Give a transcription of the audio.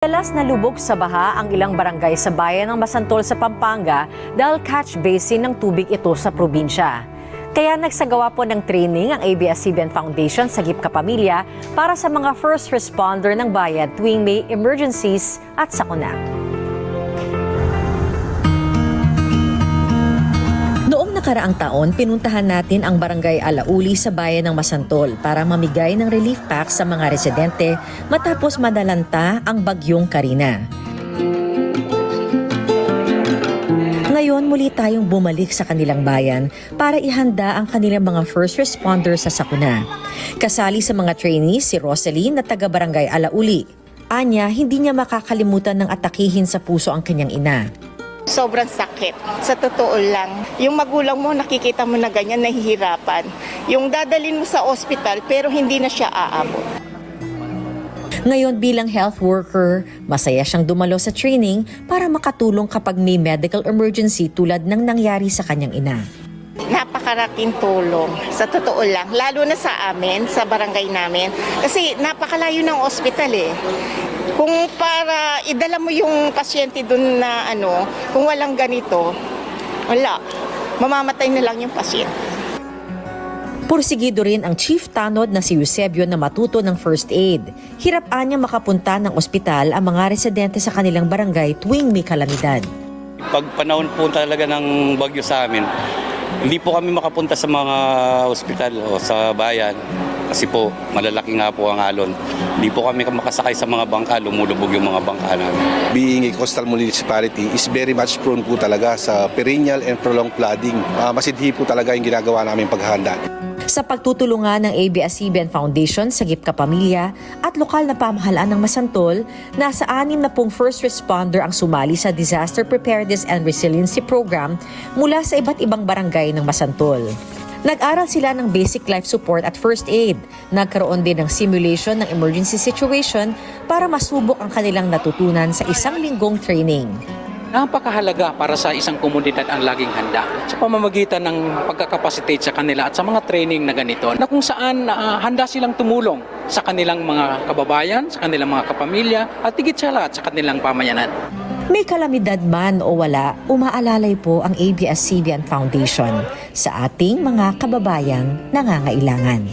Madalas na lubog sa baha ang ilang barangay sa bayan ng Masantol sa Pampanga dahil catch basin ng tubig ito sa probinsya. Kaya nagsagawa po ng training ang ABS-CBN Foundation sa Sagip Kapamilya para sa mga first responder ng bayan tuwing may emergencies at sakuna. Noong nakaraang taon, pinuntahan natin ang Barangay Alauli sa bayan ng Masantol para mamigay ng relief packs sa mga residente matapos madalanta ang bagyong Karina. Ngayon, muli tayong bumalik sa kanilang bayan para ihanda ang kanilang mga first responders sa sakuna. Kasali sa mga trainees si Rosalie na taga-Barangay Alauli. Anya, hindi niya makakalimutan ng atakihin sa puso ang kanyang ina. Sobrang sakit. Sa totoo lang, yung magulang mo nakikita mo na ganyan, nahihirapan. Yung dadalhin mo sa ospital pero hindi na siya aabot. Ngayon bilang health worker, masaya siyang dumalo sa training para makatulong kapag may medical emergency tulad ng nangyari sa kanyang ina. Napakaraking tulong, sa totoo lang. Lalo na sa amin, sa barangay namin. Kasi napakalayo ng ospital eh. Kung para idala mo yung pasyente dun na kung walang ganito, wala. Mamamatay na lang yung pasyente. Pursigido rin ang chief tanod na si Eusebio na matuto ng first aid. Hirap-an niya makapunta ng ospital ang mga residente sa kanilang barangay tuwing may kalamidad. Pag panahon po talaga ng bagyo sa amin, hindi po kami makapunta sa mga ospital o sa bayan kasi po malalaki nga po ang alon. Hindi po kami makasakay sa mga bangka, lumulubog yung mga bangka namin. Being a coastal municipality is very much prone po talaga sa perennial and prolonged flooding. Masidhi po talaga yung ginagawa namin paghahanda. Sa pagtutulungan ng ABS-CBN Foundation sa Sagip Kapamilya at lokal na pamahalaan ng Masantol, nasa 60 first responder ang sumali sa Disaster Preparedness and Resiliency Program mula sa iba't ibang barangay ng Masantol. Nag-aral sila ng basic life support at first aid. Nagkaroon din ng simulation ng emergency situation para masubok ang kanilang natutunan sa isang linggong training. Napakahalaga para sa isang komunidad ang laging handa sa pamamagitan ng pagkakapacitate sa kanila at sa mga training na ganito na kung saan handa silang tumulong sa kanilang mga kababayan, sa kanilang mga kapamilya at higit sa lahat sa kanilang pamayanan. May kalamidad man o wala, umaalalay po ang ABS-CBN Foundation sa ating mga kababayang nangangailangan.